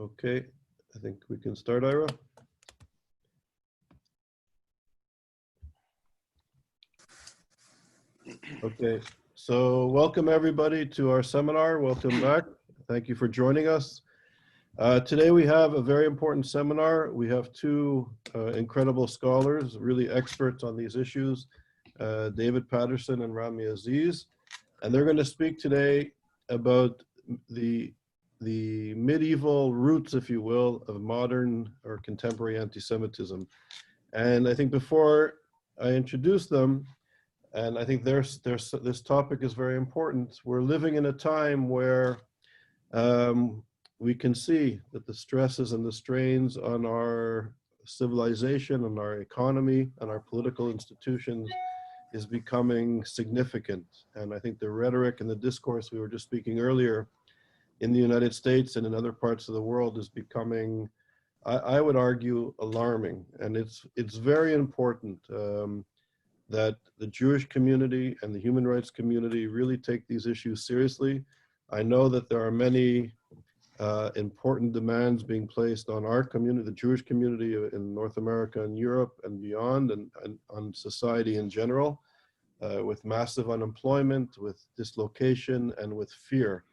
Okay, I think we can start, Ira. Okay, so welcome everybody to our seminar. Welcome back. Thank you for joining us. Today we have a very important seminar. We have two incredible scholars, really experts on these issues, David Patterson and Rami Aziz. And they're going to speak today about the medieval roots, if you will, of modern or contemporary anti-Semitism. And I think before I introduce them, and I think this topic is very important. We're living in a time where we can see that the stresses and the strains on our civilization, on our economy, and our political institutions is becoming significant. And I think the rhetoric and the discourse we were just speaking earlier in the United States and in other parts of the world is becoming, I would argue, alarming. And it's very important that the Jewish community and the human rights community really take these issues seriously. I know that there are many important demands being placed on our community, the Jewish community in North America and Europe and beyond, and on society in general, with massive unemployment, with dislocation, and with fear.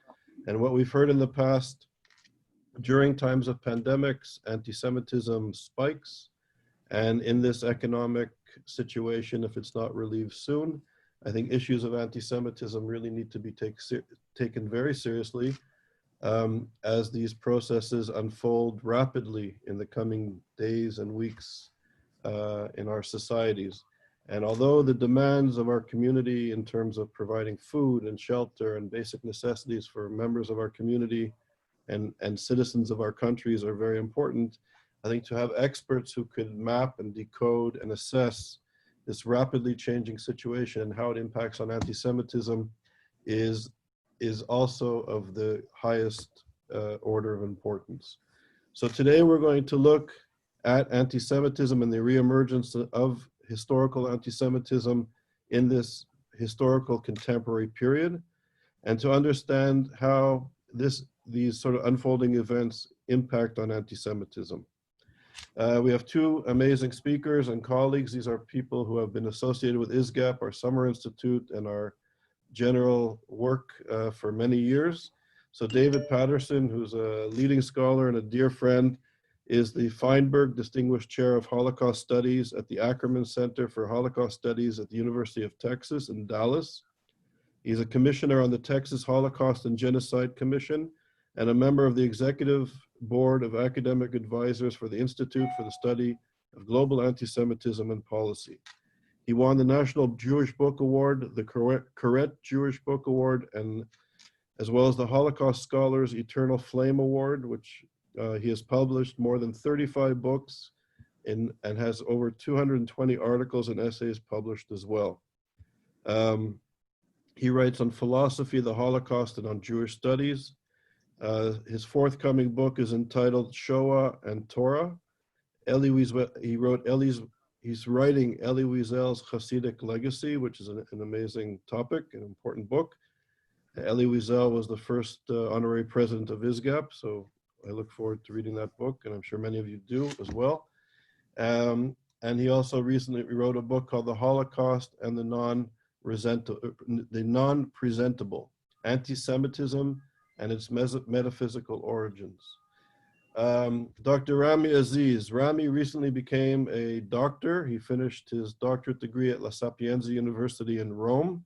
And what we've heard in the past, during times of pandemics, anti-Semitism spikes. And in this economic situation, if it's not relieved soon, I think issues of anti-Semitism really need to be taken very seriously as these processes unfold rapidly in the coming days and weeks in our societies. And although the demands of our community in terms of providing food and shelter and basic necessities for members of our community and citizens of our countries are very important, I think to have experts who could map and decode and assess this rapidly changing situation and how it impacts on anti-Semitism is also of the highest order of importance. So today we're going to look at anti-Semitism and the reemergence of historical anti-Semitism in this historical contemporary period, and to understand how these sort of unfolding events impact on anti-Semitism. We have two amazing speakers and colleagues. These are people who have been associated with ISGAP, our summer institute, and our general work for many years. So David Patterson, who's a leading scholar and a dear friend, is the Feinberg Distinguished Chair of Holocaust Studies at the Ackerman Center for Holocaust Studies at the University of Texas in Dallas. He's a commissioner on the Texas Holocaust and Genocide Commission and a member of the Executive Board of Academic Advisors for the Institute for the Study of Global Anti-Semitism and Policy. He won the National Jewish Book Award, the Koret Jewish Book Award, and as well as the Holocaust Scholars Eternal Flame Award, which he has published more than 35 books and has over 220 articles and essays published as well. He writes on philosophy, the Holocaust, and on Jewish studies. His forthcoming book is entitled Shoah and Torah. He's writing Elie Wiesel's Hasidic Legacy, which is an amazing topic, an important book. Elie Wiesel was the first honorary president of ISGAP, so I look forward to reading that book, and I'm sure many of you do as well. And he also recently wrote a book called The Holocaust and the Non-Presentable, Anti-Semitism and its Metaphysical Origins. Dr. Rami Aziz. Rami recently became a doctor. He finished his doctorate degree at La Sapienza University in Rome.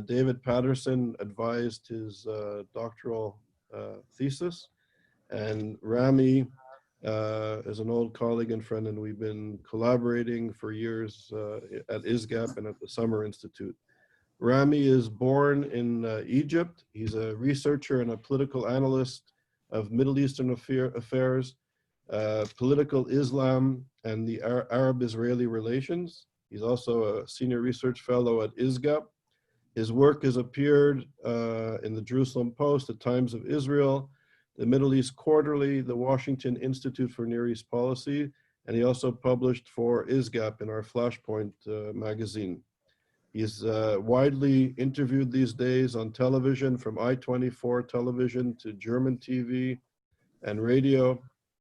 David Patterson advised his doctoral thesis. And Rami is an old colleague and friend, and we've been collaborating for years at ISGAP and at the Summer Institute. Rami is born in Egypt. He's a researcher and a political analyst of Middle Eastern affairs, political Islam, and the Arab-Israeli relations. He's also a senior research fellow at ISGAP. His work has appeared in the Jerusalem Post, the Times of Israel, the Middle East Quarterly, the Washington Institute for Near East Policy, and he also published for ISGAP in our Flashpoint magazine. He's widely interviewed these days on television, from I-24 television to German TV, and radio,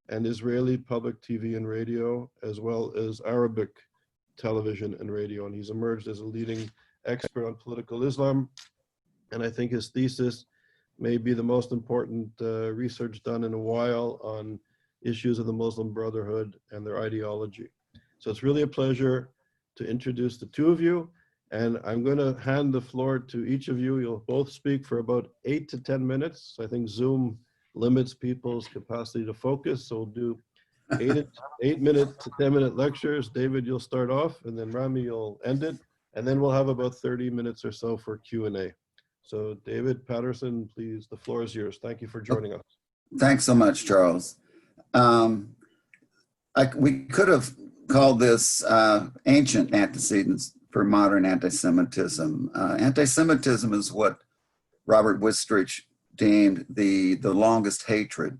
and Israeli public TV and radio, as well as Arabic television and radio. And he's emerged as a leading expert on political Islam. And I think his thesis may be the most important research done in a while on issues of the Muslim Brotherhood and their ideology. So it's really a pleasure to introduce the two of you. And I'm going to hand the floor to each of you. You'll both speak for about 8 to 10 minutes. I think Zoom limits people's capacity to focus. So we'll do 8-minute to 10-minute lectures. David, you'll start off, and then Rami, you'll end it. And then we'll have about 30 minutes or so for Q&A. So David, Patterson, please, the floor is yours. Thank you for joining us. Thanks so much, Charles. We could have called this ancient antecedents for modern anti-Semitism. Anti-Semitism is what Robert Wistrich deemed the longest hatred.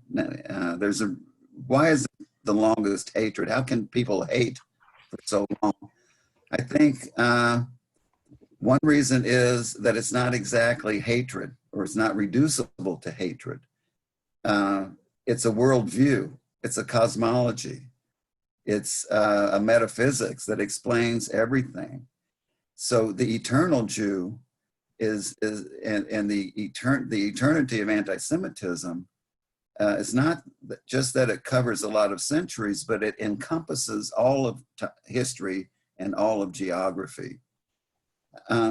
Why is it the longest hatred? How can people hate for so long? I think one reason is that it's not exactly hatred, or it's not reducible to hatred. It's a worldview. It's a cosmology. It's a metaphysics that explains everything. So the eternal Jew and the eternity of anti-Semitism is not just that it covers a lot of centuries, but it encompasses all of history and all of geography.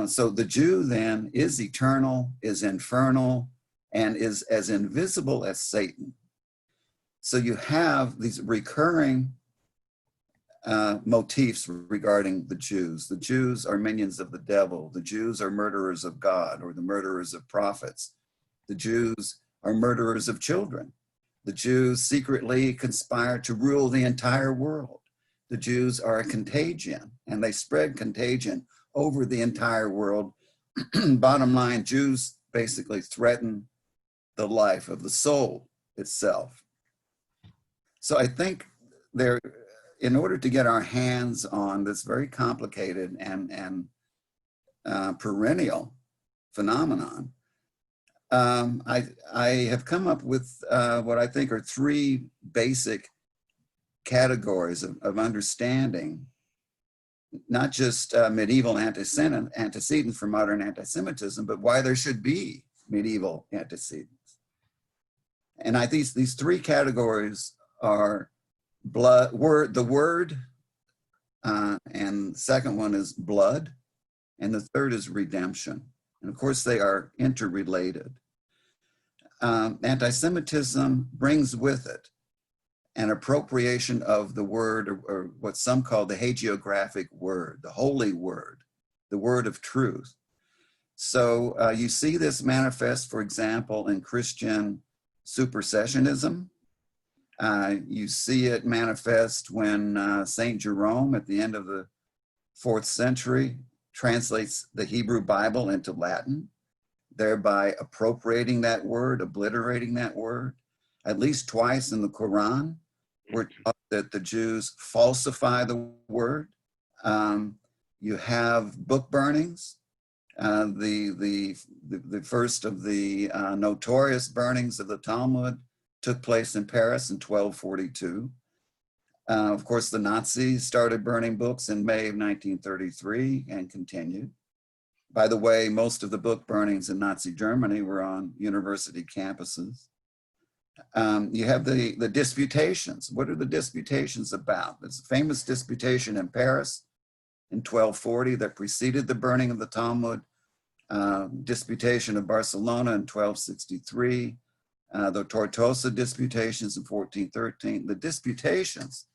So the Jew then is eternal, is infernal, and is as invisible as Satan. So you have these recurring motifs regarding the Jews. The Jews are minions of the devil. The Jews are murderers of God, or the murderers of prophets. The Jews are murderers of children. The Jews secretly conspire to rule the entire world. The Jews are a contagion, and they spread contagion over the entire world. Bottom line, Jews basically threaten the life of the soul itself. So I think in order to get our hands on this very complicated and perennial phenomenon, I have come up with what I think are 3 basic categories of understanding, not just medieval antecedents for modern anti-Semitism, but why there should be medieval antecedents. And these 3 categories are the word, and the second one is blood, and the third is redemption. And of course, they are interrelated. Anti-Semitism brings with it an appropriation of the word, or what some call the hagiographic word, the holy word, the word of truth. So you see this manifest, for example, in Christian supersessionism. You see it manifest when St. Jerome at the end of the 4th century translates the Hebrew Bible into Latin, thereby appropriating that word, obliterating that word. At least twice in the Quran, we're taught that the Jews falsify the word. You have book burnings. The first of the notorious burnings of the Talmud took place in Paris in 1242. Of course, the Nazis started burning books in May of 1933 and continued. By the way, most of the book burnings in Nazi Germany were on university campuses. You have the disputations. What are the disputations about? There's a famous disputation in Paris in 1240 that preceded the burning of the Talmud. Disputation of Barcelona in 1263. The Tortosa disputations in 1413. The disputations,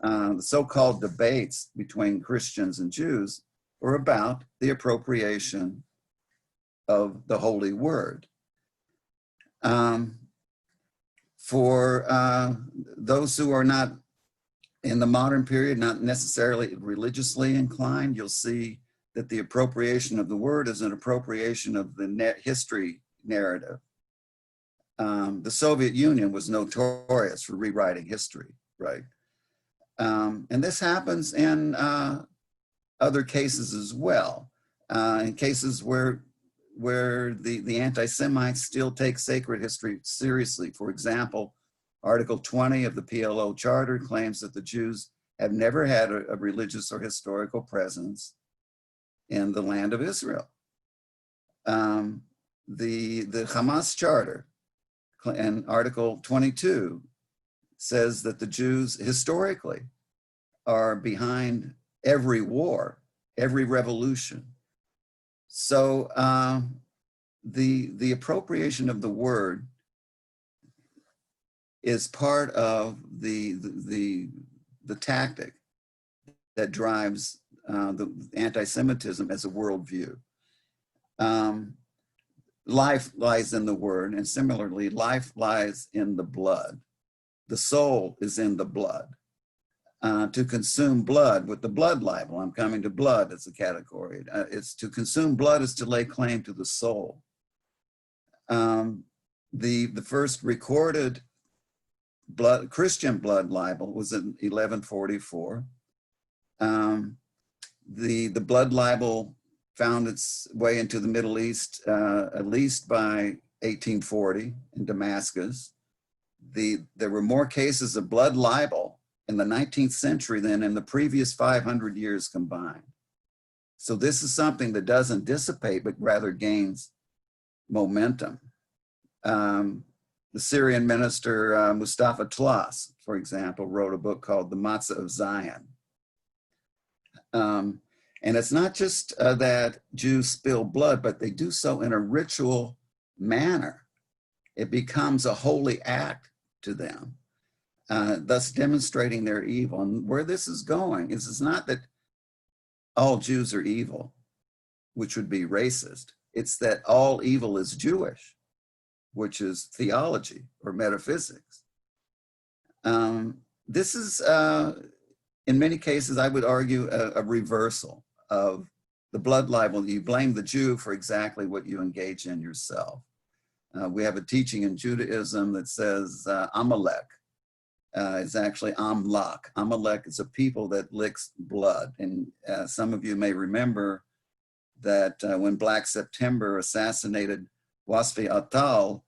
the so-called debates between Christians and Jews, were about the appropriation of the Holy Word. For those who are not in the modern period, not necessarily religiously inclined, you'll see that the appropriation of the word is an appropriation of the history narrative. The Soviet Union was notorious for rewriting history, right? And this happens in other cases as well, in cases where the anti-Semites still take sacred history seriously. For example, Article 20 of the PLO Charter claims that the Jews have never had a religious or historical presence in the land of Israel. The Hamas Charter and Article 22 says that the Jews historically are behind every war, every revolution. So the appropriation of the word is part of the tactic that drives the anti-Semitism as a worldview. Life lies in the word, and similarly, life lies in the blood. The soul is in the blood. To consume blood with the blood libel, I'm coming to blood as a category. It's to consume blood is to lay claim to the soul. The first recorded Christian blood libel was in 1144. The blood libel found its way into the Middle East at least by 1840 in Damascus. There were more cases of blood libel in the 19th century than in the previous 500 years combined. So this is something that doesn't dissipate, but rather gains momentum. The Syrian minister Mustafa Tlass, for example, wrote a book called The Matzah of Zion. And it's not just that Jews spill blood, but they do so in a ritual manner. It becomes a holy act to them, thus demonstrating their evil. And where this is going is it's not that all Jews are evil, which would be racist. It's that all evil is Jewish, which is theology or metaphysics. This is, in many cases, I would argue, a reversal of the blood libel. You blame the Jew for exactly what you engage in yourself. We have a teaching in Judaism that says Amalek is actually Amlak. Amalek is a people that licks blood. And some of you may remember that when Black September assassinated Wasfi Atal,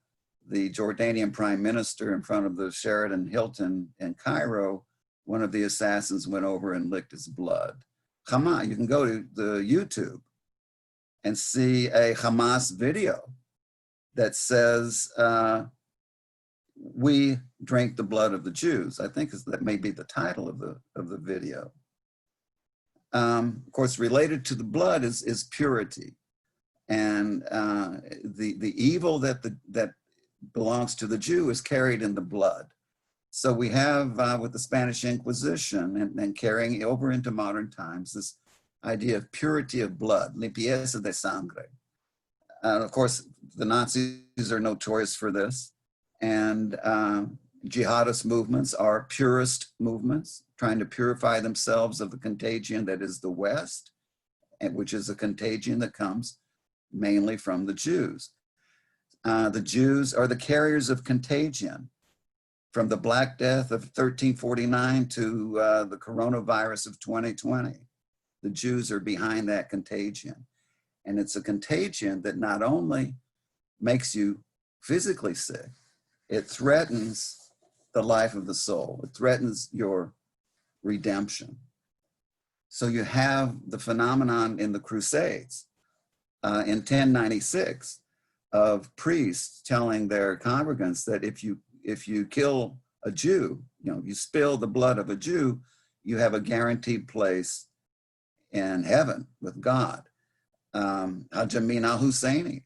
the Jordanian prime minister, in front of the Sheraton Hilton in Cairo, one of the assassins went over and licked his blood. Hamas, you can go to the YouTube and see a Hamas video that says, we drink the blood of the Jews. I think that may be the title of the video. Of course, related to the blood is purity. And the evil that belongs to the Jew is carried in the blood. So we have, with the Spanish Inquisition and carrying over into modern times, this idea of purity of blood, limpieza de sangre. Of course, the Nazis are notorious for this. And jihadist movements are purist movements, trying to purify themselves of the contagion that is the West, which is a contagion that comes mainly from the Jews. The Jews are the carriers of contagion. From the Black Death of 1349 to the coronavirus of 2020, the Jews are behind that contagion. And it's a contagion that not only makes you physically sick, it threatens the life of the soul. It threatens your redemption. So you have the phenomenon in the Crusades in 1096 of priests telling their congregants that if you kill a Jew, you spill the blood of a Jew, you have a guaranteed place in heaven with God. Hajj al-Husseini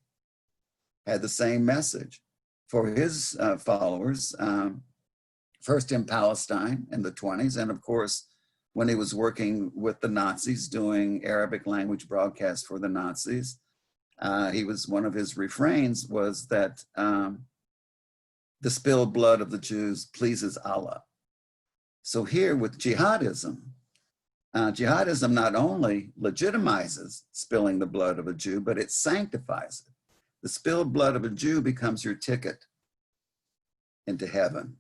had the same message for his followers, first in Palestine in the 20s, and of course, when he was working with the Nazis, doing Arabic language broadcasts for the Nazis, one of his refrains was that the spilled blood of the Jews pleases Allah. So here with jihadism, jihadism not only legitimizes spilling the blood of a Jew, but it sanctifies it. The spilled blood of a Jew becomes your ticket into heaven.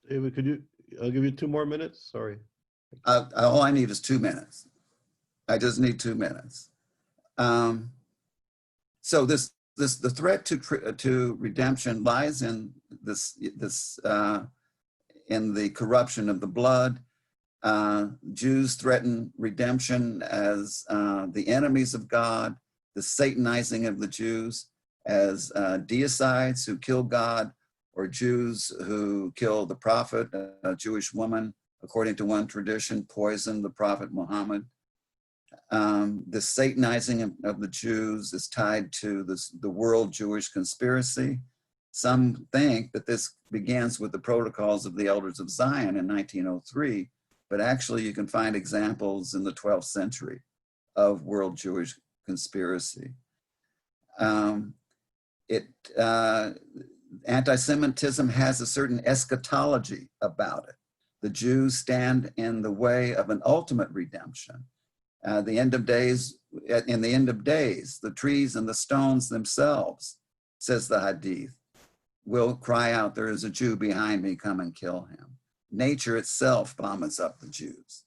David, I'll give you 2 more minutes, sorry. All I need is 2 minutes. I just need 2 minutes. So the threat to redemption lies in this in the corruption of the blood. Jews threaten redemption as the enemies of God, the Satanizing of the Jews as deicides who kill God, or Jews who kill the prophet, a Jewish woman, according to one tradition, poisoned the prophet Muhammad. The Satanizing of the Jews is tied to the world Jewish conspiracy. Some think that this begins with the Protocols of the Elders of Zion in 1903, but actually you can find examples in the 12th century of world Jewish conspiracy. Anti-Semitism has a certain eschatology about it. The Jews stand in the way of an ultimate redemption. In the end of days, the trees and the stones themselves, says the Hadith, will cry out, "There is a Jew behind me, come and kill him." Nature itself vomits up the Jews.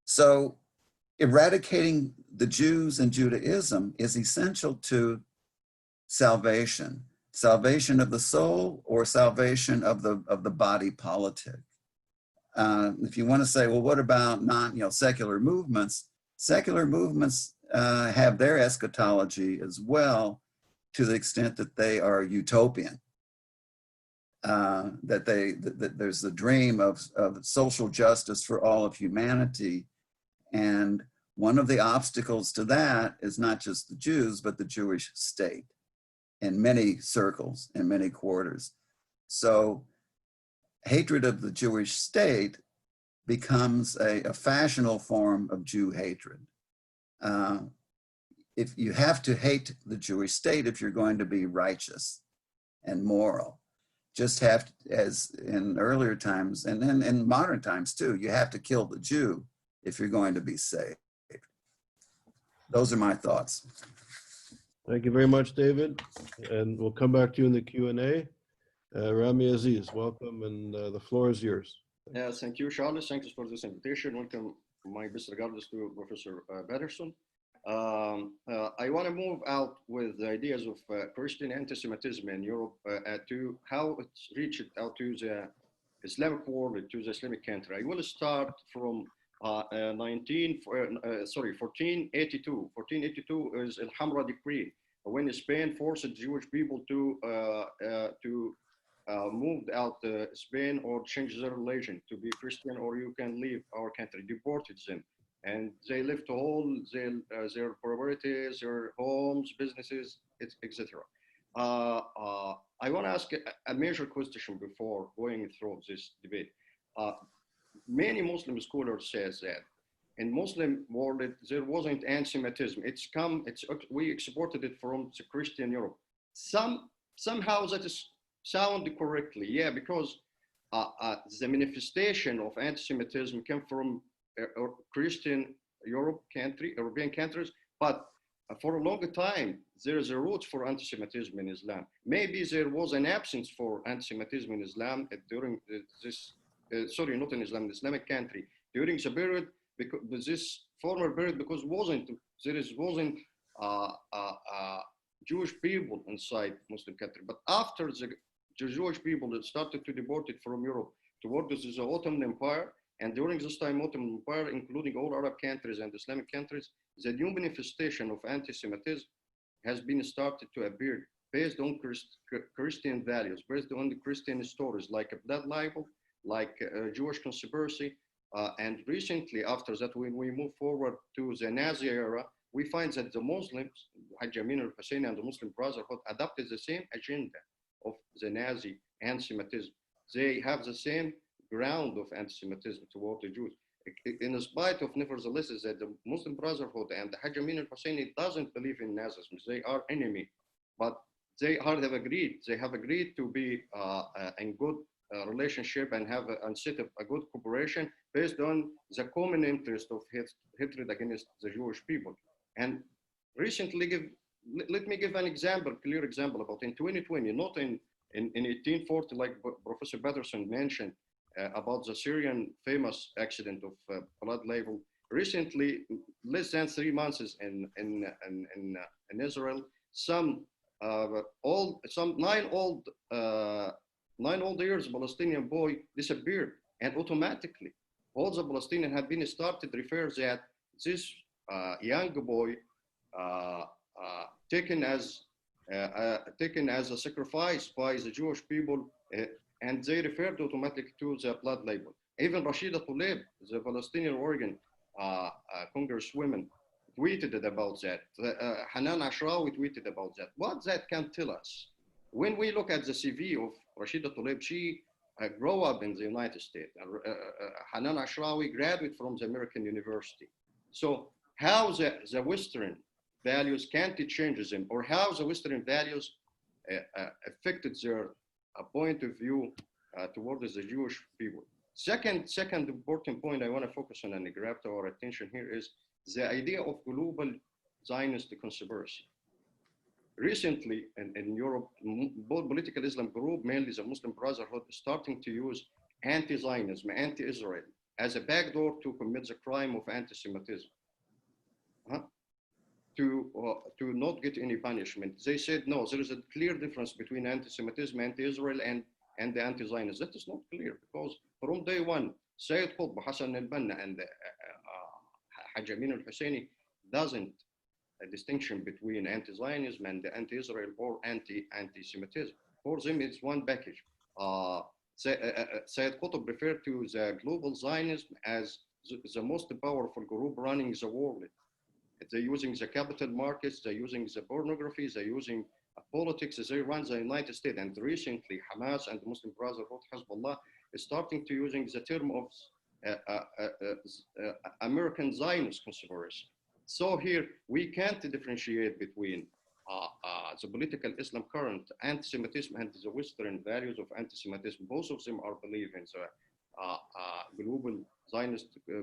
So eradicating the Jews and Judaism is essential to salvation of the soul or salvation of the body politic. If you want to say, well, what about secular movements? Secular movements have their eschatology as well, to the extent that they are utopian. That there's the dream of social justice for all of humanity, and one of the obstacles to that is not just the Jews, but the Jewish state in many circles, in many quarters. So hatred of the Jewish state becomes a fashionable form of Jew hatred. If you have to hate the Jewish state if you're going to be righteous and moral, just have to, as in earlier times and then in modern times too, you have to kill the Jew if you're going to be saved. Those are my thoughts. Thank you very much, David. And we'll come back to you in the Q&A. Rami Aziz, welcome, and the floor is yours. Yes, thank you, Charles. Thanks for this invitation. Welcome, my best regards to Professor Patterson. I want to move out with the ideas of Christian anti-Semitism in Europe to how it's reached out to the Islamic world, to the Islamic country. I will start from 1482. 1482 is Al Hamra Decree, when Spain forced Jewish people to move out Spain or change their religion to be Christian, or you can leave our country, deported them. And they left all their properties, their homes, businesses, etc. I want to ask a major question before going through this debate. Many Muslim scholars says that in Muslim world there wasn't anti-Semitism. We exported it from the Christian Europe. Somehow that is sound correctly, yeah, because the manifestation of anti-Semitism came from Christian European countries, but for a long time there is a root for anti-Semitism in Islam. Maybe there was an absence for anti-Semitism in Islam during this. Not in Islam, the Islamic country during the period, because this former period, because wasn't Jewish people inside Muslim country. But after the Jewish people that started to deport it from Europe towards the Ottoman Empire, and during this time Ottoman Empire, including all Arab countries and Islamic countries, the new manifestation of anti-Semitism has been started to appear based on Christian values, based on the Christian stories, like a blood libel, like Jewish conspiracy. And recently, after that, when we move forward to the Nazi era, we find that the Muslims, Hajj Amin al-Husseini and the Muslim Brotherhood, adopted the same agenda of the Nazi anti-Semitism. They have the same ground of anti-Semitism toward the Jews. In spite of, nevertheless, that the Muslim Brotherhood and the Hajj Amin al-Husseini doesn't believe in Nazism. They are enemy, but they have agreed to be in good relationship and set up a good cooperation based on the common interest of hatred against the Jewish people. And recently, let me give an example, clear example about in 2020, not in 1840, like Professor Patterson mentioned about the Syrian famous accident of blood libel. Recently, less than 3 months in Israel, some 9 9 old years, Palestinian boy disappeared, and automatically all the Palestinians have been started refer that this young boy taken as a sacrifice by the Jewish people, and they referred automatically to the blood label. Even Rashida Tlaib, the Palestinian Oregon congresswoman, tweeted about that. Hanan Ashrawi tweeted about that. What that can tell us? When we look at the CV of Rashida Tlaib, she grew up in the United States. Hanan Ashrawi graduated from the American University. So how the Western values can't change them, or how the Western values affected their point of view towards the Jewish people. Second important point I want to focus on and grab to our attention here is the idea of global Zionist conspiracy. Recently in Europe, both political Islam group, mainly the Muslim Brotherhood, is starting to use anti-Zionism, anti-Israel as a backdoor to commit the crime of anti-Semitism. To not get any punishment. They said, no, there is a clear difference between anti-Semitism, anti-Israel, and the anti-Zionism. That is not clear, because from day one, Sayyid Qutb, Hassan al-Banna, and Hajj Amin al-Husseini doesn't a distinction between anti-Zionism and the anti-Israel or anti-Semitism. For them, it's one package. Sayyid Qutb referred to the global Zionism as the most powerful group running the world. They're using the capital markets, they're using the pornography, they're using politics, they run the United States. And recently, Hamas and the Muslim Brotherhood, Hezbollah, is starting to using the term of American Zionist conspiracy. So here, we can't differentiate between the political Islam current anti-Semitism and the Western values of anti-Semitism. Both of them are believing the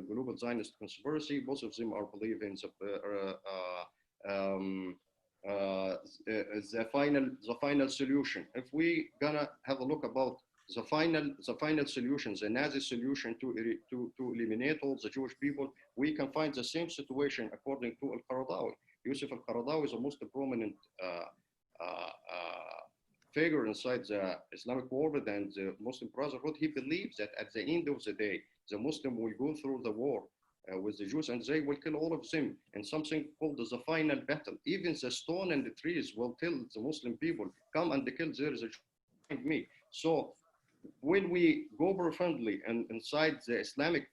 global Zionist conspiracy. Both of them are believing the final solution. If we gonna have a look about the final solution, the Nazi solution to eliminate all the Jewish people, we can find the same situation according to Al-Qaradawi. Yusuf Al-Qaradawi is the most prominent figure inside the Islamic world and the Muslim Brotherhood. He believes that at the end of the day, the Muslim will go through the war with the Jews, and they will kill all of them in something called the final battle. Even the stone and the trees will tell the Muslim people, come and kill, there is a Jew me. So when we go profoundly and inside the Islamic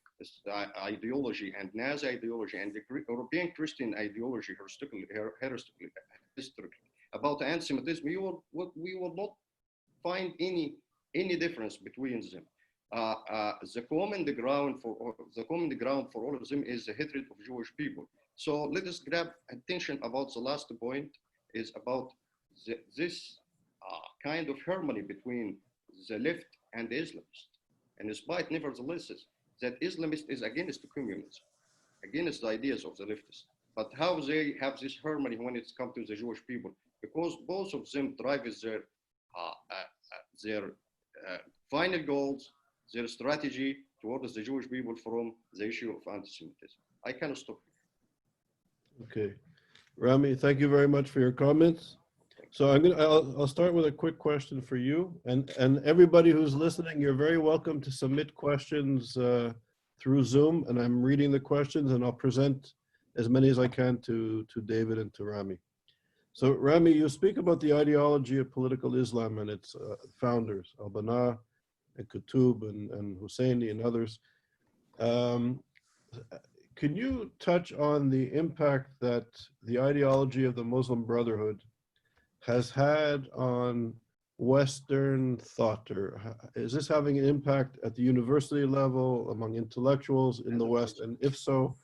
ideology and Nazi ideology and the European Christian ideology, historically about anti-Semitism, we will not find any difference between them. The common ground for all of them is the hatred of Jewish people. So let us grab attention about the last point, is about this kind of harmony between the left and the Islamist. And despite nevertheless that Islamist is against communism, against the ideas of the leftists. But how they have this harmony when it comes to the Jewish people? Because both of them drive their final goals, their strategy towards the Jewish people from the issue of anti-Semitism. I cannot stop here. Okay. Rami, thank you very much for your comments. So I'll start with a quick question for you, and everybody who's listening, you're very welcome to submit questions through Zoom, and I'm reading the questions and I'll present as many as I can to David and to Rami. So Rami, you speak about the ideology of political Islam and its founders, al-Banna and Qutb and Husseini and others. Can you touch on the impact that the ideology of the Muslim Brotherhood has had on Western thought, or is this having an impact at the university level among intellectuals in the West? And if so,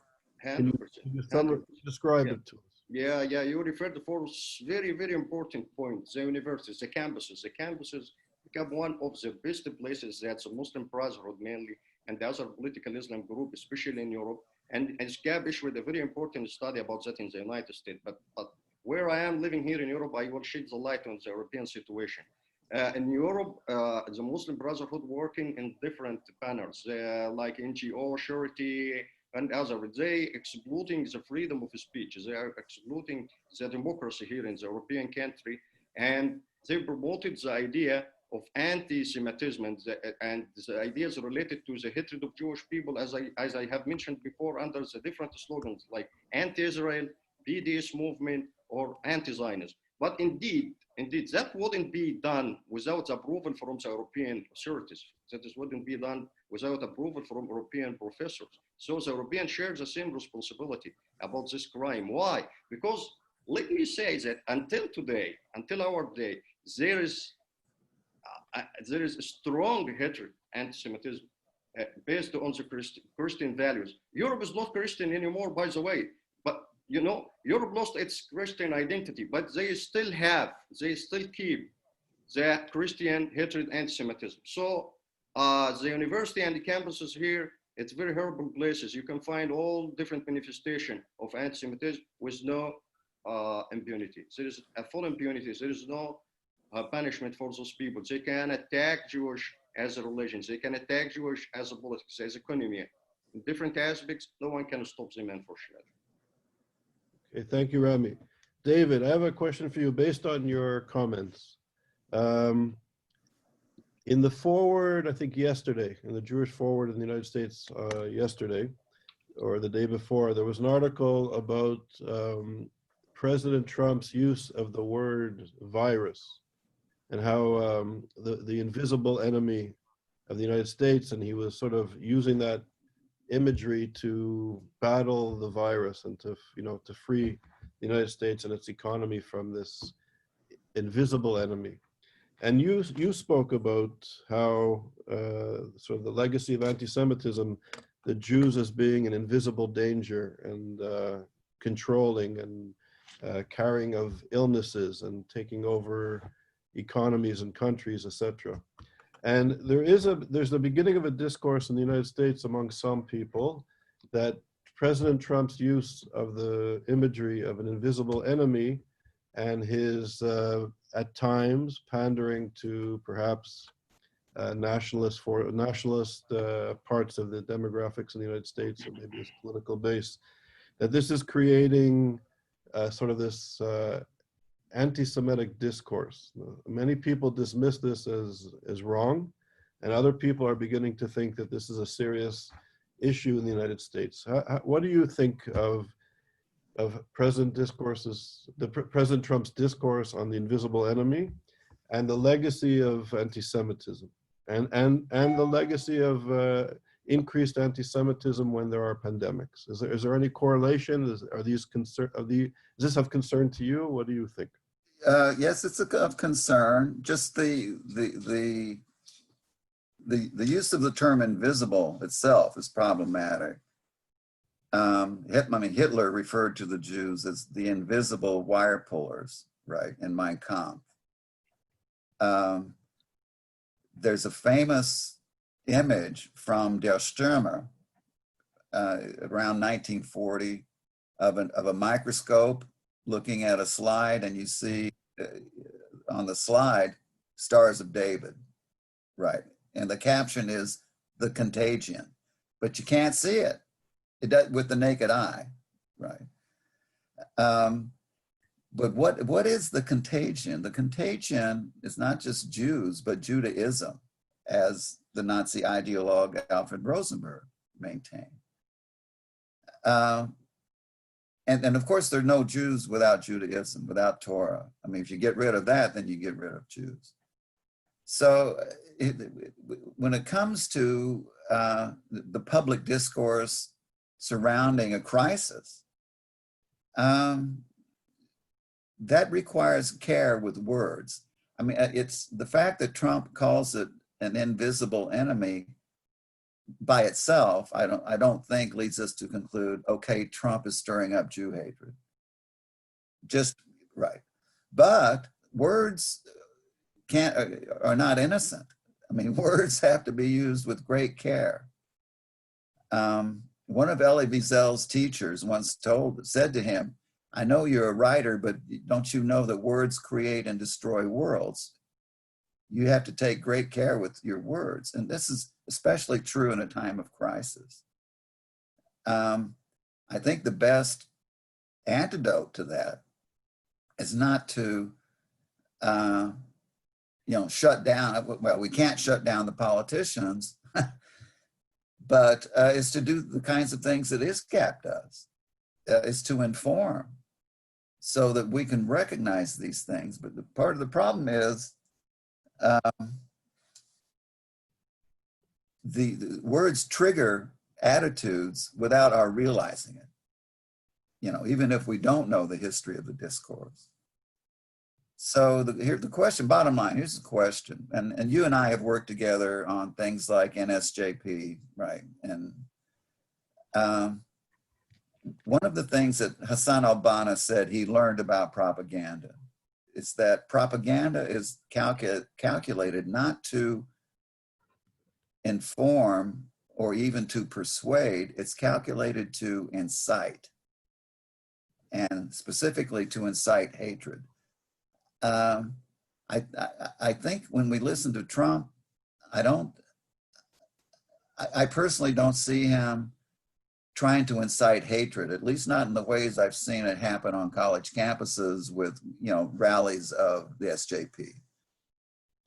can you describe it to us? Yeah, you referred to four very, very important points. The universities, the campuses. The campuses become one of the best places that the Muslim Brotherhood mainly and the other political Islam group, especially in Europe. And ISGAP issued a very important study about that in the United States. But where I am living here in Europe, I will shed the light on the European situation. In Europe, the Muslim Brotherhood working in different banners, like NGO, charity, and others. They exploiting the freedom of speech. They are exploiting the democracy here in the European country. And they promoted the idea of anti-Semitism and the ideas related to the hatred of Jewish people, as I have mentioned before, under the different slogans like anti-Israel, BDS movement, or anti-Zionism. But indeed, that wouldn't be done without approval from the European authorities. That wouldn't be done without approval from European professors. So the Europeans share the same responsibility about this crime. Why? Because let me say that until today, until our day, there is a strong hatred, anti-Semitism, based on the Christian values. Europe is not Christian anymore, by the way. But you know, Europe lost its Christian identity, but they still keep the Christian hatred, anti-Semitism. So the university and the campuses here, it's very horrible places. You can find all different manifestations of anti-Semitism with no impunity. There is a full impunity. There is no punishment for those people. They can attack Jewish as a religion. They can attack Jewish as a politics, as economy. In different aspects, no one can stop them, unfortunately. Okay, thank you, Rami. David, I have a question for you based on your comments. In the forward, I think yesterday, in the Jewish Forward in the United States yesterday, or the day before, there was an article about President Trump's use of the word virus and how the invisible enemy of the United States, and he was sort of using that imagery to battle the virus and to, you know, to free the United States and its economy from this invisible enemy. And you spoke about how sort of the legacy of anti-Semitism, the Jews as being an invisible danger and controlling and carrying of illnesses and taking over economies and countries, etc. And there's the beginning of a discourse in the United States among some people that President Trump's use of the imagery of an invisible enemy and his, at times, pandering to perhaps nationalist parts of the demographics in the United States, or maybe his political base, that this is creating sort of this anti-Semitic discourse. Many people dismiss this as wrong, and other people are beginning to think that this is a serious issue in the United States. What do you think of President Trump's discourse on the invisible enemy and the legacy of anti-Semitism and the legacy of increased anti-Semitism when there are pandemics? Is there any correlation? Does this of concern to you? What do you think? Yes, it's of concern. Just the use of the term invisible itself is problematic. Hitler referred to the Jews as the invisible wire pullers, right, in Mein Kampf. There's a famous image from Der Stürmer around 1940 of a microscope looking at a slide, and you see on the slide Stars of David, right? And the caption is "The Contagion," but you can't see it. It does with the naked eye, right? But what is the contagion? The contagion is not just Jews, but Judaism, as the Nazi ideologue Alfred Rosenberg maintained. And of course, there are no Jews without Judaism, without Torah. I mean, if you get rid of that, then you get rid of Jews. So when it comes to the public discourse surrounding a crisis, that requires care with words. I mean, it's the fact that Trump calls it an invisible enemy by itself, I don't think leads us to conclude, okay, Trump is stirring up Jew hatred. Just right. But words are not innocent. I mean, words have to be used with great care. One of Elie Wiesel's teachers once said to him, "I know you're a writer, but don't you know that words create and destroy worlds? You have to take great care with your words." And this is especially true in a time of crisis. I think the best antidote to that is not to shut down. Well, we can't shut down the politicians, but is to do the kinds of things that ISGAP does, is to inform so that we can recognize these things. But the part of the problem is the words trigger attitudes without our realizing it, even if we don't know the history of the discourse. So here's the question, bottom line, here's the question. And you and I have worked together on things like NSJP, right? And one of the things that Hassan al-Banna said he learned about propaganda is that propaganda is calculated not to inform or even to persuade, it's calculated to incite, and specifically to incite hatred. I think when we listen to Trump, I personally don't see him trying to incite hatred, at least not in the ways I've seen it happen on college campuses with, rallies of the SJP.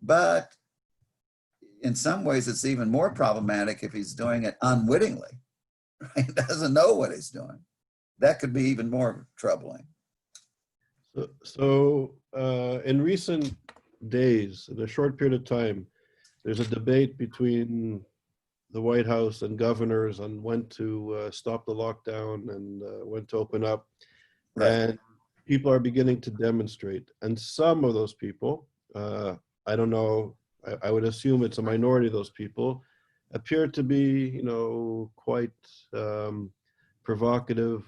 But in some ways, it's even more problematic if he's doing it unwittingly, right? He doesn't know what he's doing. That could be even more troubling. So in recent days, in a short period of time, there's a debate between the White House and governors on when to stop the lockdown and when to open up. Right. And people are beginning to demonstrate. And some of those people, I don't know, I would assume it's a minority of those people, appear to be, quite provocative,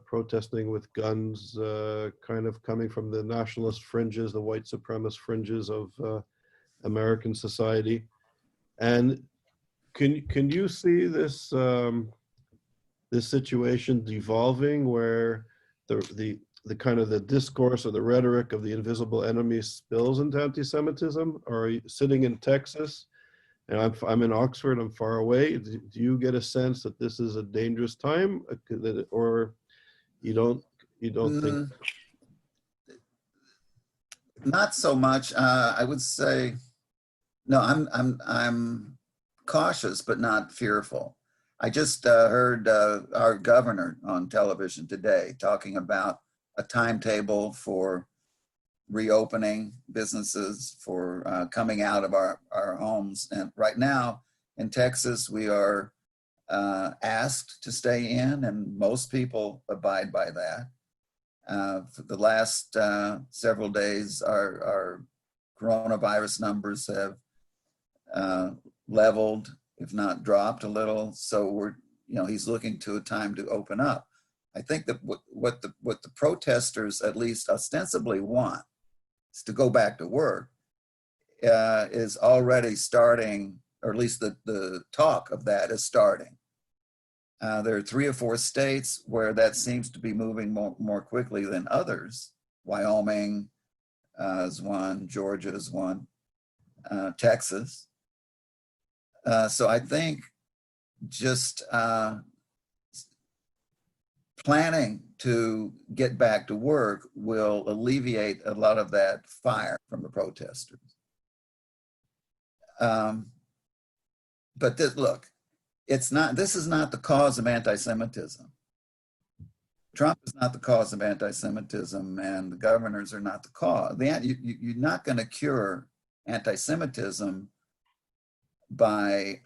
protesting with guns, kind of coming from the nationalist fringes, the white supremacist fringes of American society. And can you see this this situation devolving where the kind of the discourse or the rhetoric of the invisible enemy spills into anti-Semitism? Or are you sitting in Texas, and I'm in Oxford, I'm far away? Do you get a sense that this is a dangerous time, or you don't think? Not so much. I would say, no. I'm cautious, but not fearful. I just heard our governor on television today talking about a timetable for reopening businesses, for coming out of our homes. And right now in Texas, we are asked to stay in, and most people abide by that. For the last several days, our coronavirus numbers have leveled, if not dropped a little. So he's looking to a time to open up. I think that what the protesters at least ostensibly want is to go back to work, is already starting, or at least the talk of that is starting. There are 3 or 4 states where that seems to be moving more quickly than others. Wyoming is one, Georgia is one, Texas. So I think just planning to get back to work will alleviate a lot of that fire from the protesters. But look, this is not the cause of anti-Semitism. Trump is not the cause of anti-Semitism, and the governors are not the cause. You're not going to cure anti-Semitism by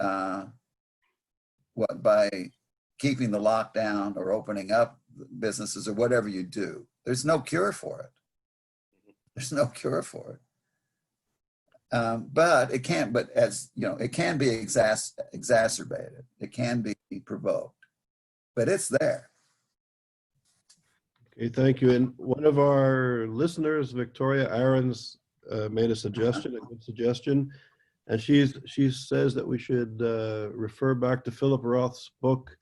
keeping the lockdown or opening up businesses or whatever you do. There's no cure for it. There's no cure for it. But it can. But as you know, it can be exacerbated. It can be provoked. But it's there. Okay, thank you. And one of our listeners, Victoria Aarons, made a suggestion, a good suggestion. And she says that we should refer back to Philip Roth's book.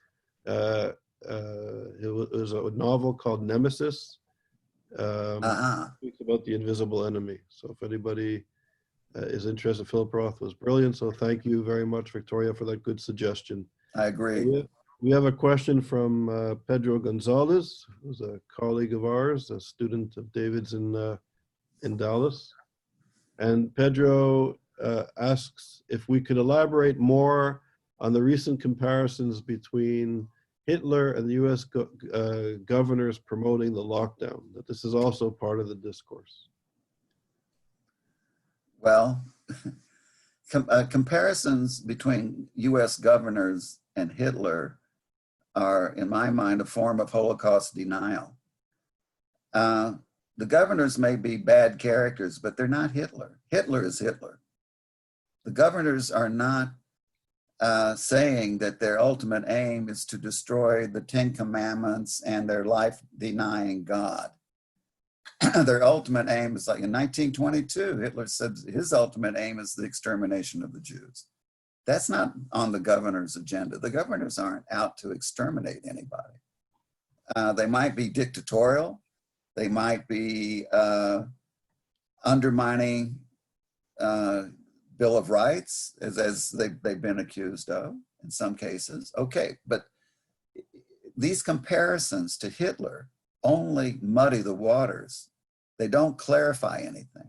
It was a novel called Nemesis. It speaks about the invisible enemy. So if anybody is interested, Philip Roth was brilliant. So thank you very much, Victoria, for that good suggestion. I agree. We have a question from Pedro Gonzalez, who's a colleague of ours, a student of David's in Dallas. And Pedro asks if we could elaborate more on the recent comparisons between Hitler and the US governors promoting the lockdown, that this is also part of the discourse. Well, comparisons between US governors and Hitler are, in my mind, a form of Holocaust denial. The governors may be bad characters, but they're not Hitler. Hitler is Hitler. The governors are not saying that their ultimate aim is to destroy the Ten Commandments and their life-denying God. Their ultimate aim is, like in 1922, Hitler said his ultimate aim is the extermination of the Jews. That's not on the governor's agenda. The governors aren't out to exterminate anybody. They might be dictatorial. They might be undermining Bill of Rights, as they've been accused of in some cases. Okay, but these comparisons to Hitler only muddy the waters. They don't clarify anything.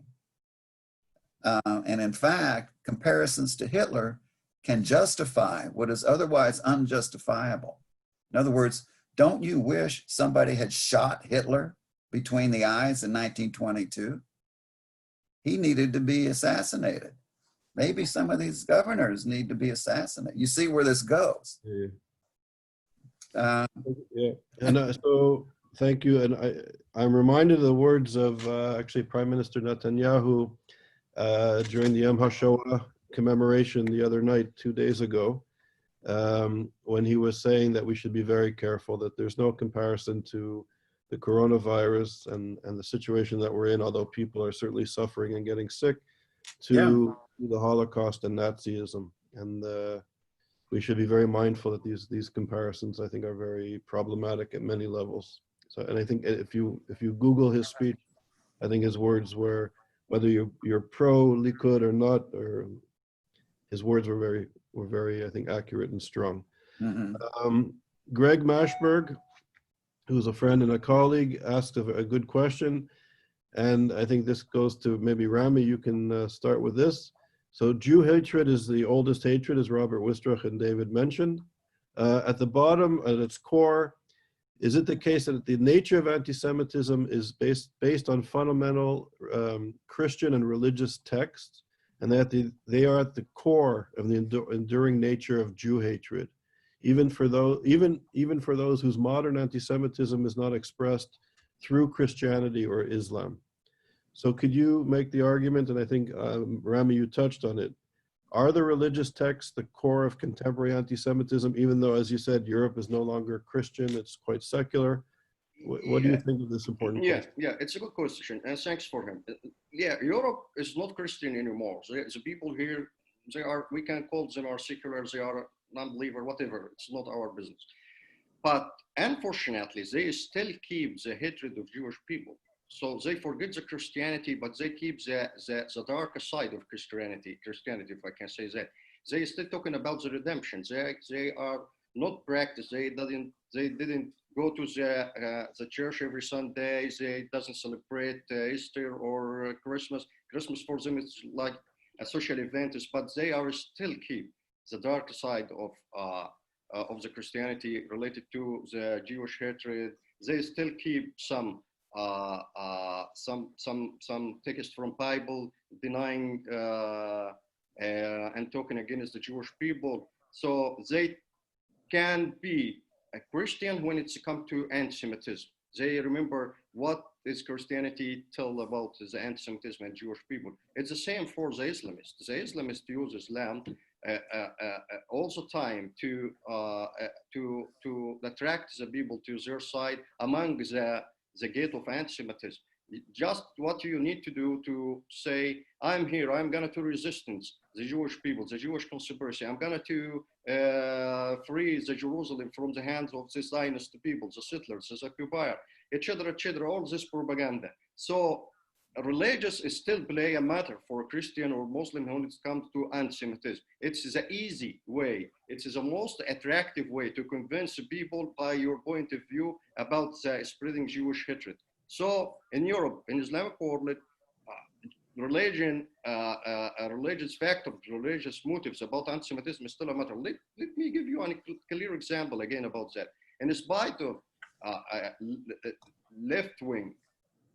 And in fact, comparisons to Hitler can justify what is otherwise unjustifiable. In other words, don't you wish somebody had shot Hitler between the eyes in 1922? He needed to be assassinated. Maybe some of these governors need to be assassinated. You see where this goes. Yeah. And so thank you. And I'm reminded of the words of actually Prime Minister Netanyahu during the Yom HaShoah commemoration the other night, 2 days ago, when he was saying that we should be very careful, that there's no comparison to the coronavirus and the situation that we're in, although people are certainly suffering and getting sick, to the Holocaust and Nazism. And we should be very mindful that these comparisons, I think, are very problematic at many levels. So, and I think if you Google his speech, I think his words were, whether you're pro Likud or not, or his words were very, I think, accurate and strong. Mm-hmm. Greg Mashberg, who's a friend and a colleague, asked a good question. And I think this goes to maybe Rami, you can start with this. So Jew hatred is the oldest hatred, as Robert Wistrach and David mentioned. At the bottom, at its core, is it the case that the nature of anti-Semitism is based on fundamental Christian and religious texts, and that they are at the core of the enduring nature of Jew hatred, even for those whose modern anti-Semitism is not expressed through Christianity or Islam? So could you make the argument, and I think, Rami, you touched on it, are the religious texts the core of contemporary anti-Semitism, even though, as you said, Europe is no longer Christian, it's quite secular? What do you think of this important question? Yeah, it's a good question, and thanks for him. Yeah, Europe is not Christian anymore. The people here, they are, we can call them are secular, they are non-believer, whatever, it's not our business. But unfortunately, they still keep the hatred of Jewish people. So they forget the Christianity, but they keep the darker side of Christianity, if I can say that. They still talking about the redemption. They are not practice. They didn't go to the church every Sunday. They doesn't celebrate Easter or Christmas. Christmas for them is like a social event, but they are still keep the dark side of the Christianity related to the Jewish hatred. They still keep some text from Bible denying and talking against the Jewish people. So they can be a Christian when it's come to anti-Semitism. They remember what is Christianity tell about the anti-Semitism and Jewish people. It's the same for the Islamists. The Islamists use Islam all the time to attract the people to their side among the gate of anti-Semitism. Just what you need to do to say, I'm here, I'm going to resistance the Jewish people, the Jewish conspiracy. I'm going to free the Jerusalem from the hands of this dynasty people, the settlers, the occupier, etc., all this propaganda. So religious is still play a matter for a Christian or Muslim when it comes to anti-Semitism. It's the easy way. It's the most attractive way to convince people by your point of view about spreading Jewish hatred. So in Europe, in Islamic world, religion, religious factors, religious motives about anti-Semitism is still a matter. Let me give you a clear example again about that. In spite of left wing,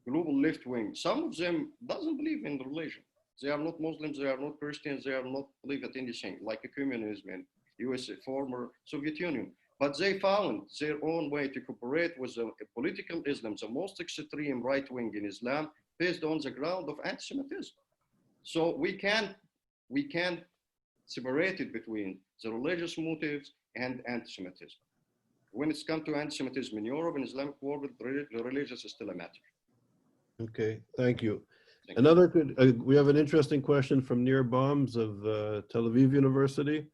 global left wing, some of them doesn't believe in religion. They are not Muslims, they are not Christians, they are not believe in anything like communism in USA, former Soviet Union. But they found their own way to cooperate with the political Islam, the most extreme right wing in Islam, based on the ground of anti-Semitism. So we can't separate it between the religious motives and anti-Semitism. When it's come to anti-Semitism in Europe and Islamic world, the religious is still a matter. Okay, thank you. Thank you. We have an interesting question from Nir Bombs of Tel Aviv University,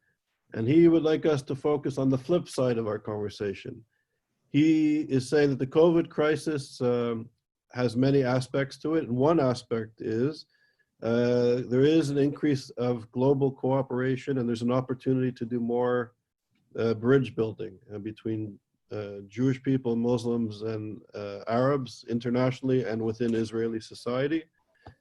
and he would like us to focus on the flip side of our conversation. He is saying that the COVID crisis has many aspects to it, and one aspect is there is an increase of global cooperation, and there's an opportunity to do more bridge building between Jewish people, Muslims, and Arabs internationally and within Israeli society.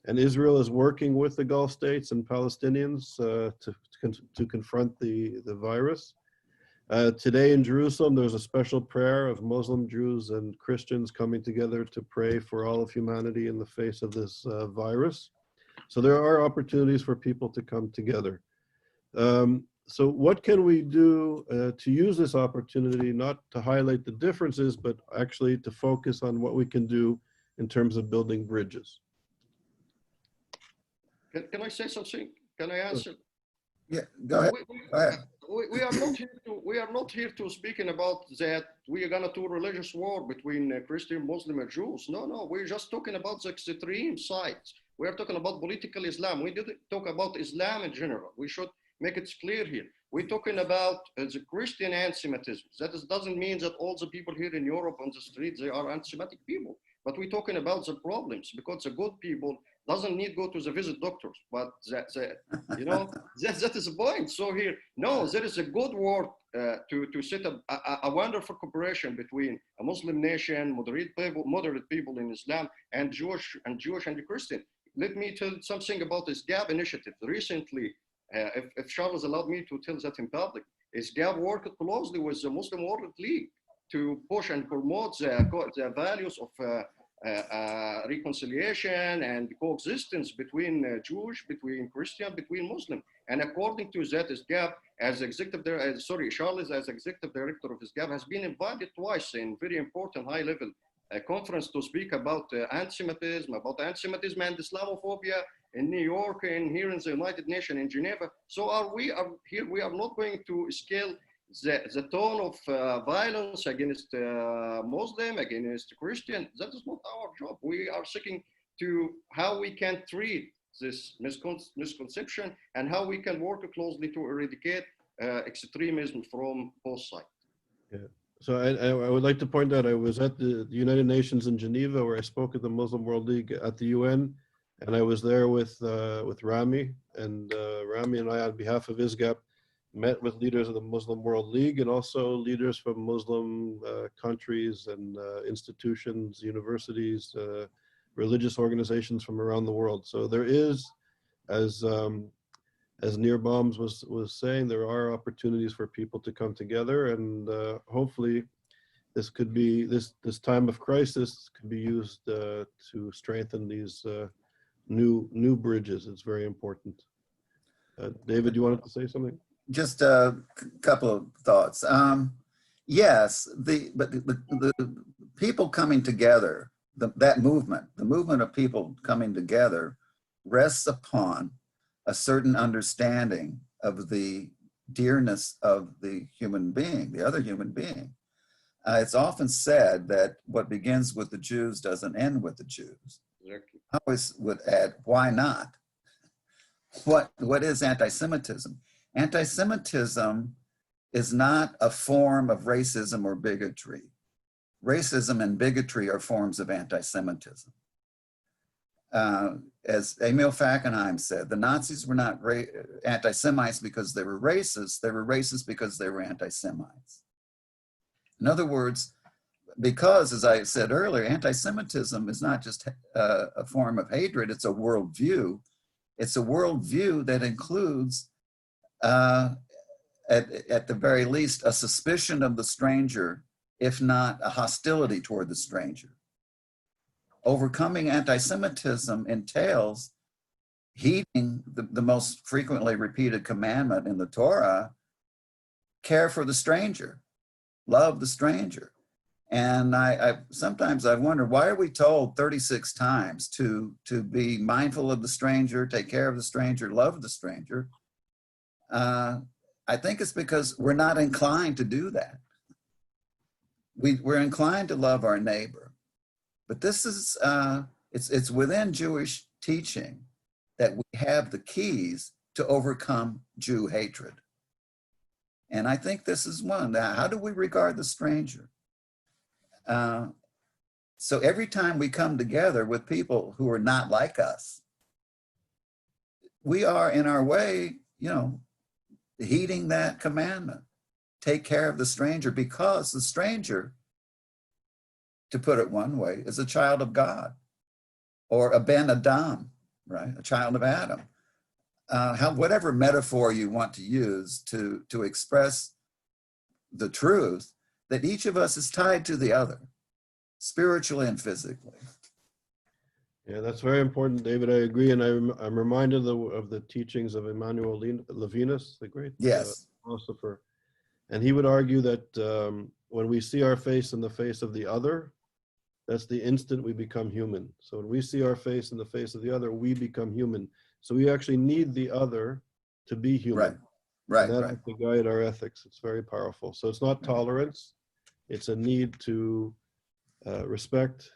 And Israel is working with the Gulf states and Palestinians to confront the virus. Today in Jerusalem, there's a special prayer of Muslim Jews and Christians coming together to pray for all of humanity in the face of this virus. So there are opportunities for people to come together. So what can we do to use this opportunity, not to highlight the differences, but actually to focus on what we can do in terms of building bridges? Can I say something? Can I answer? Yeah, go ahead. We are not here to speaking about that we are gonna do religious war between Christian, Muslim, and Jews. No, we're just talking about the extreme sides. We are talking about political Islam. We didn't talk about Islam in general. We should make it clear here. We're talking about the Christian anti-Semitism. That doesn't mean that all the people here in Europe on the street, they are anti-Semitic people. But we're talking about the problems, because the good people doesn't need go to the visit doctors. But that is the point. So here, no, there is a good work to set up a wonderful cooperation between a Muslim nation, moderate people in Islam, and Jewish and Christian. Let me tell something about this ISGAP initiative. Recently, if Charles allowed me to tell that in public, ISGAP worked closely with the Muslim World League to push and promote the values of reconciliation and coexistence between Jewish, between Christian, between Muslim. And according to that, ISGAP, as Charles, as executive director of ISGAP, has been invited twice in very important high-level conference to speak about anti-Semitism and Islamophobia in New York and here in the United Nations in Geneva. So we are not going to scale the tone of violence against Muslim, against Christian. That is not our job. We are seeking to how we can treat this misconception and how we can work closely to eradicate extremism from both sides. Yeah. So I would like to point out, I was at the United Nations in Geneva, where I spoke at the Muslim World League at the UN, and I was there with Rami, and Rami and I, on behalf of ISGAP, met with leaders of the Muslim World League and also leaders from Muslim countries and institutions, universities, religious organizations from around the world. So there is, as Nir Bombs was saying, there are opportunities for people to come together, and hopefully this could be, this time of crisis could be used to strengthen these new bridges. It's very important. David, you wanted to say something? Just a couple of thoughts. Yes, but the people coming together, that movement, the movement of people coming together rests upon a certain understanding of the dearness of the human being, the other human being. It's often said that what begins with the Jews doesn't end with the Jews. Exactly. I always would add, why not? What is anti-Semitism? Anti-Semitism is not a form of racism or bigotry. Racism and bigotry are forms of anti-Semitism. As Emil Fackenheim said, the Nazis were not anti-Semites because they were racist because they were anti-Semites. In other words, because, as I said earlier, anti-Semitism is not just a form of hatred, it's a worldview. It's a worldview that includes, at the very least, a suspicion of the stranger, if not a hostility toward the stranger. Overcoming anti-Semitism entails heeding the most frequently repeated commandment in the Torah: care for the stranger, love the stranger. And I sometimes I wonder, why are we told 36 times to be mindful of the stranger, take care of the stranger, love the stranger? I think it's because we're not inclined to do that. We're inclined to love our neighbor, but this is it's within Jewish teaching that we have the keys to overcome Jew hatred. And I think this is one. How do we regard the stranger? So every time we come together with people who are not like us, we are in our way, heeding that commandment. Take care of the stranger, because the stranger, to put it one way, is a child of God, or a ben Adam, right? A child of Adam. Whatever metaphor you want to use to express the truth, that each of us is tied to the other, spiritually and physically. Yeah, that's very important, David. I agree, and I'm reminded of the teachings of Emmanuel Levinas, the great philosopher, and he would argue that when we see our face in the face of the other, that's the instant we become human. So when we see our face in the face of the other, we become human. So we actually need the other to be human. Right. And that has to guide our ethics. It's very powerful. So it's not tolerance. It's a need to respect,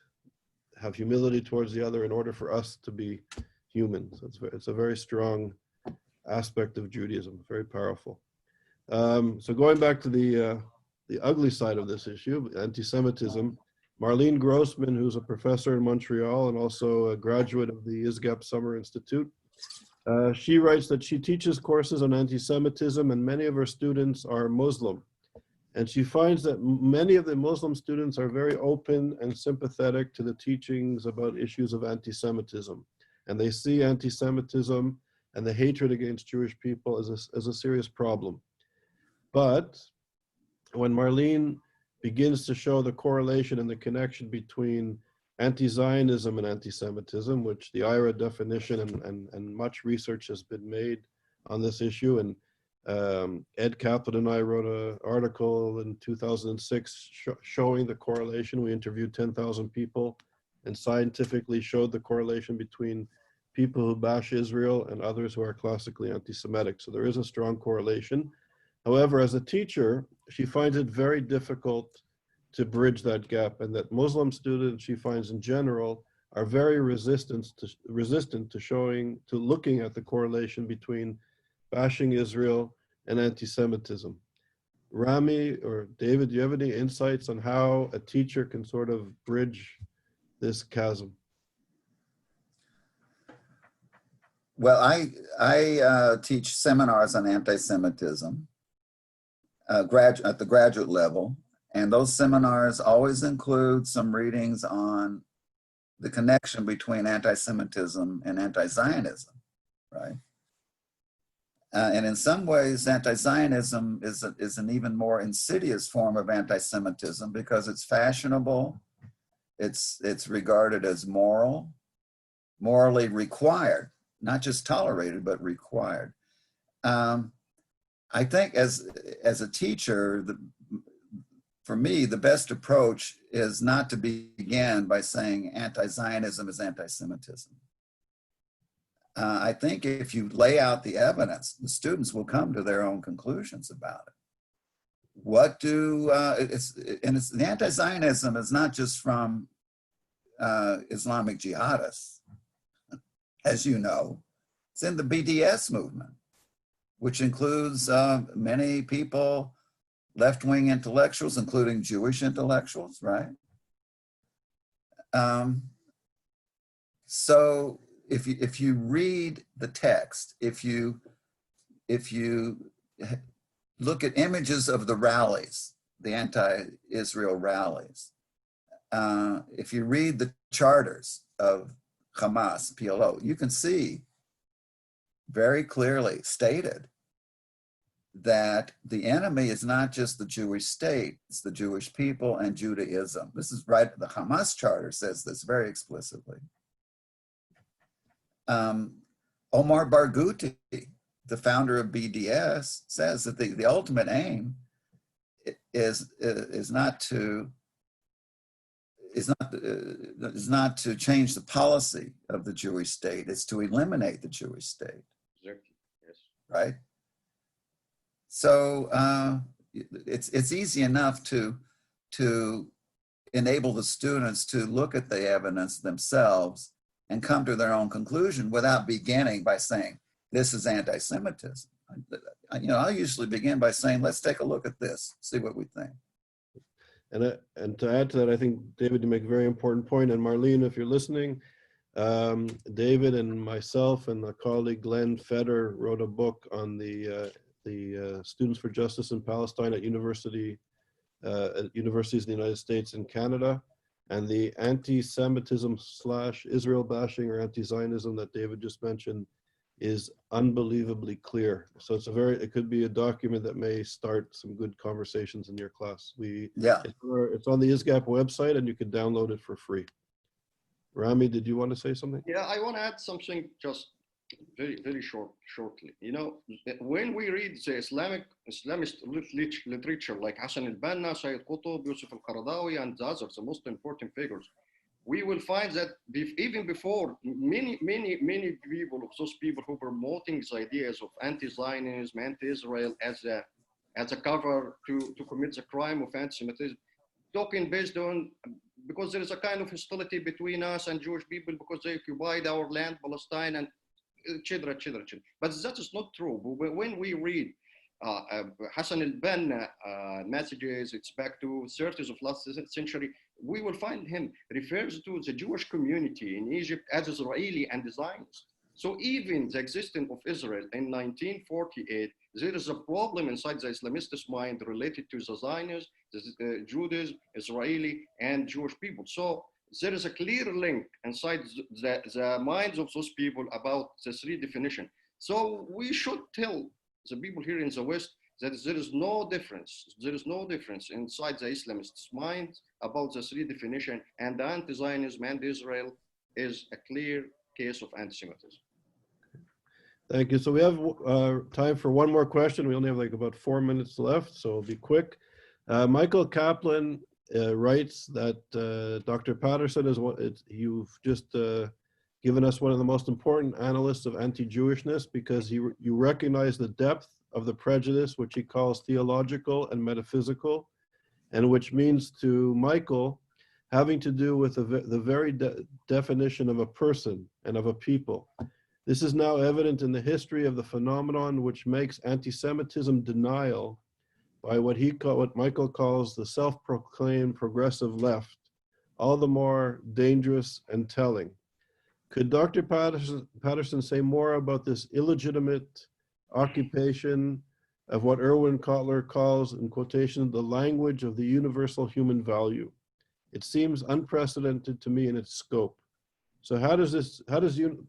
have humility towards the other in order for us to be human. So it's a very strong aspect of Judaism, very powerful. So going back to the ugly side of this issue, anti-Semitism, Marlene Grossman, who's a professor in Montreal and also a graduate of the ISGAP Summer Institute, she writes that she teaches courses on anti-Semitism, and many of her students are Muslim. And she finds that many of the Muslim students are very open and sympathetic to the teachings about issues of anti-Semitism. And they see anti-Semitism and the hatred against Jewish people as a serious problem. But when Marlene begins to show the correlation and the connection between anti-Zionism and anti-Semitism, which the IRA definition and much research has been made on this issue. And Ed Kaplan and I wrote an article in 2006 showing the correlation. We interviewed 10,000 people and scientifically showed the correlation between people who bash Israel and others who are classically anti-Semitic. So there is a strong correlation. However, as a teacher, she finds it very difficult to bridge that gap, and that Muslim students, she finds in general, are very resistant to looking at the correlation between bashing Israel and anti-Semitism. Rami or David, do you have any insights on how a teacher can sort of bridge this chasm? Well, I teach seminars on anti-Semitism at the graduate level, and those seminars always include some readings on the connection between anti-Semitism and anti-Zionism, right? And in some ways, anti-Zionism is an even more insidious form of anti-Semitism because it's fashionable, it's regarded as morally required, not just tolerated, but required. I think as a teacher, for me, the best approach is not to begin by saying anti-Zionism is anti-Semitism. I think if you lay out the evidence, the students will come to their own conclusions about it. The anti-Zionism is not just from Islamic jihadists, as you know. It's in the BDS movement, which includes many people, left-wing intellectuals, including Jewish intellectuals, right? So if you read the text, if you look at images of the rallies, the anti-Israel rallies, if you read the charters of Hamas, PLO, you can see very clearly stated that the enemy is not just the Jewish state, it's the Jewish people and Judaism. This is right, the Hamas charter says this very explicitly. Omar Barghouti, the founder of BDS, says that the ultimate aim is not to change the policy of the Jewish state. It's to eliminate the Jewish state. Exactly. Yes. Right. So it's easy enough to enable the students to look at the evidence themselves and come to their own conclusion without beginning by saying, this is anti-Semitism. I usually begin by saying, let's take a look at this, see what we think. And to add to that, I think, David, you make a very important point. And Marlene, if you're listening, David and myself and a colleague, Glenn Feder, wrote a book on the Students for Justice in Palestine at universities in the United States and Canada. And the anti-Semitism / Israel bashing or anti-Zionism that David just mentioned is unbelievably clear. So it could be a document that may start some good conversations in your class. It's on the ISGAP website and you can download it for free. Rami, did you want to say something? Yeah, I want to add something just very shortly. When we read the Islamist literature like Hassan al-Banna, Sayyid Qutb, Yusuf al-Qaradawi, and the others, the most important figures, we will find that even before many people, those people who were promoting these ideas of anti-Zionism, anti-Israel as a cover to commit the crime of anti-Semitism, talking based on, because there is a kind of hostility between us and Jewish people because they occupied our land, Palestine, and etc. But that is not true. When we read Hassan al-Banna messages, it's back to 30s of last century, we will find him refers to the Jewish community in Egypt as Israeli and Zionist. So even the existence of Israel in 1948, there is a problem inside the Islamist mind related to the Zionists, the Judaism, Israeli, and Jewish people. So there is a clear link inside the minds of those people about the three definition. So we should tell the people here in the West that there is no difference. There is no difference inside the Islamists' mind about the three definition, and the anti-Zionism and Israel is a clear case of anti-Semitism. Thank you. So we have time for one more question. We only have like about 4 minutes left, so it'll be quick. Michael Kaplan writes that Dr. Patterson you've just given us one of the most important analysts of anti-Jewishness because you recognize the depth of the prejudice, which he calls theological and metaphysical, and which means to Michael having to do with the very definition of a person and of a people. This is now evident in the history of the phenomenon which makes anti-Semitism denial by what Michael calls the self-proclaimed progressive left, all the more dangerous and telling. Could Dr. Patterson say more about this illegitimate occupation of what Erwin Kotler calls, in quotation, the language of the universal human value? It seems unprecedented to me in its scope. So how does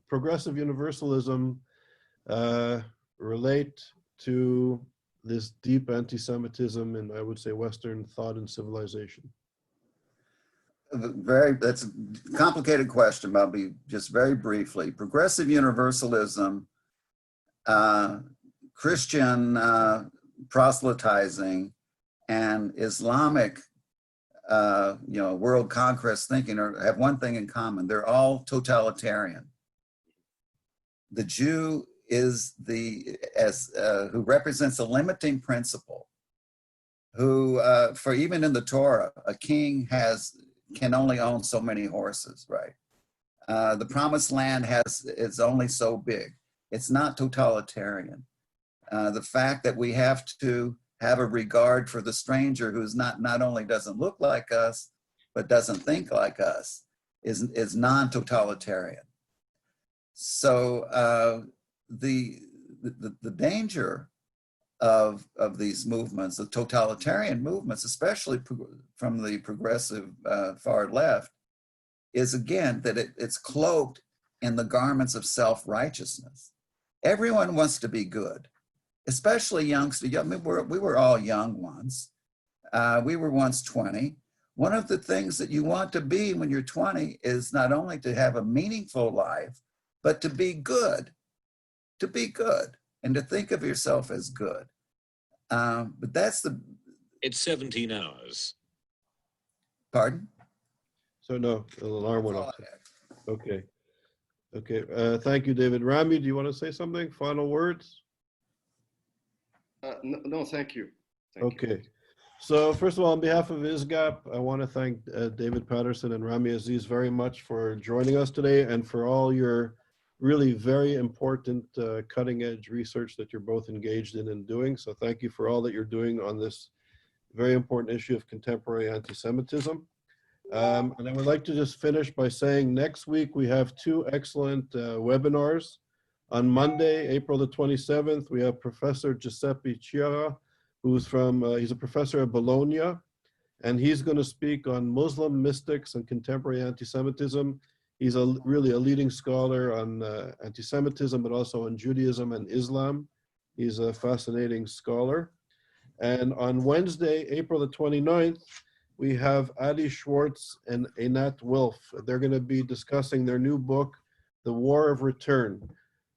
progressive universalism relate to this deep anti-Semitism in, I would say, Western thought and civilization? That's a complicated question, but I'll be just very briefly. Progressive universalism, Christian proselytizing, and Islamic world conquest thinking have one thing in common. They're all totalitarian. The Jew is who represents a limiting principle, who for even in the Torah, a king can only own so many horses, right? The promised land is only so big. It's not totalitarian. The fact that we have to have a regard for the stranger who's not only doesn't look like us, but doesn't think like us is non-totalitarian. So the danger of these movements, the totalitarian movements, especially from the progressive far left, is again that it's cloaked in the garments of self-righteousness. Everyone wants to be good, especially youngsters. I mean, we were all young once. We were once 20. One of the things that you want to be when you're 20 is not only to have a meaningful life, but to be good, and to think of yourself as good. But that's the... It's 17 hours. Pardon? So no, an alarm went off. Okay. Okay. Thank you, David. Rami, do you want to say something? Final words? No, thank you. Thank you. Okay. So first of all, on behalf of ISGAP, I want to thank David Patterson and Rami Aziz very much for joining us today and for all your really very important cutting edge research that you're both engaged in and doing. So thank you for all that you're doing on this very important issue of contemporary anti-Semitism. And I would like to just finish by saying next week we have two excellent webinars. On Monday, April the 27th, we have Professor Giuseppe Chiara, who's he's a professor at Bologna, and he's going to speak on Muslim mystics and contemporary anti-Semitism. He's really a leading scholar on anti-Semitism, but also on Judaism and Islam. He's a fascinating scholar. And on Wednesday, April the 29th, we have Adi Schwartz and Einat Wilf. They're going to be discussing their new book, The War of Return,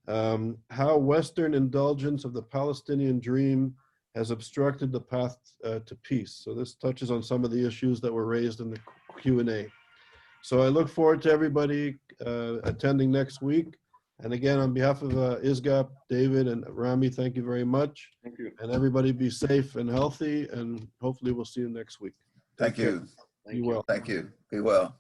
how Western indulgence of the Palestinian dream has obstructed the path to peace. So this touches on some of the issues that were raised in the Q&A. So I look forward to everybody attending next week. And again, on behalf of ISGAP, David and Rami, thank you very much. Thank you. And everybody be safe and healthy, and hopefully we'll see you next week. Thank you. Thank Be you. well. Thank you. Be well.